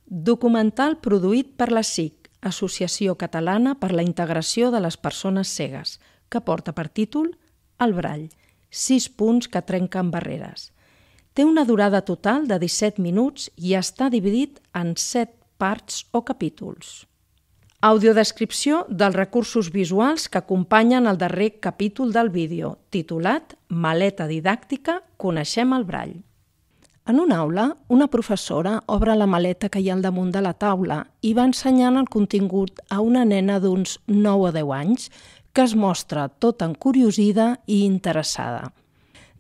Documental produït per la SIC, Associació Catalana per la Integració de les Persones Cegues, que porta per títol El Brall, 6 punts que trenquen barreres. Té una durada total de 17 minuts i està dividit en 7 parts o capítols. Audiodescripció dels recursos visuals que acompanyen el darrer capítol del vídeo, titulat Maleta didàctica, coneixem el Brall. En una aula, una professora obre la maleta que hi ha al damunt de la taula i va ensenyant el contingut a una nena d'uns 9 o 10 anys que es mostra tot encuriosida i interessada.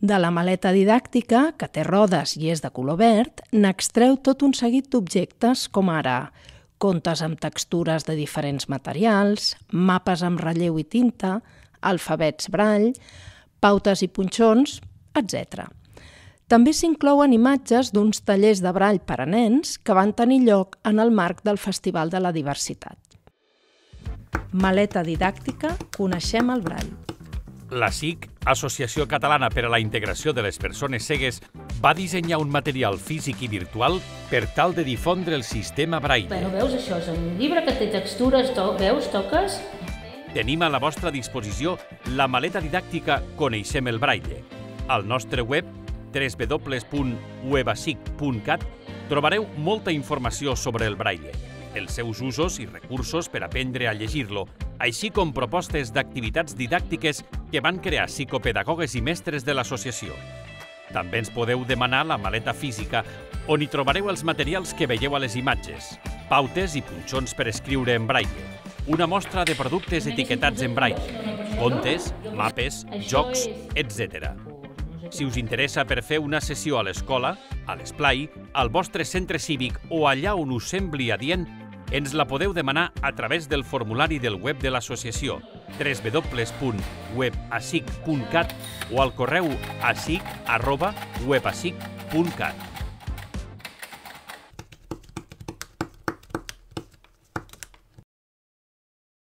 De la maleta didàctica, que té rodes i és de color verd, n'extreu tot un seguit d'objectes com ara contes amb textures de diferents materials, mapes amb relleu i tinta, alfabets Brall, pautes i punxons, etc. També s'inclouen imatges d'uns tallers de Brall per a nens que van tenir lloc en el marc del Festival de la Diversitat. Maleta didàctica, coneixem el Brall. La SIC, Associació Catalana per a la Integració de les Persones Cegues, va dissenyar un material físic i virtual per tal de difondre el sistema Braille. Bueno, veus, això és un llibre que té textures, veus, toques? Tenim a la vostra disposició la maleta didàctica Coneixem el Braille. Al nostre web, www.webasic.cat, trobareu molta informació sobre el Braille, els seus usos i recursos per aprendre a llegir-lo, així com propostes d'activitats didàctiques que van crear psicopedagogues i mestres de l'associació. També ens podeu demanar la maleta física, on hi trobareu els materials que veieu a les imatges, pautes i punxons per escriure en Braille, una mostra de productes etiquetats en Braille, contes, mapes, jocs, etc. Si us interessa per fer una sessió a l'escola, a l'esplai, al vostre centre cívic o allà on us sembli adient, ens la podeu demanar a través del formulari del web de l'associació www.webasic.cat o al correu asic@webasic.cat.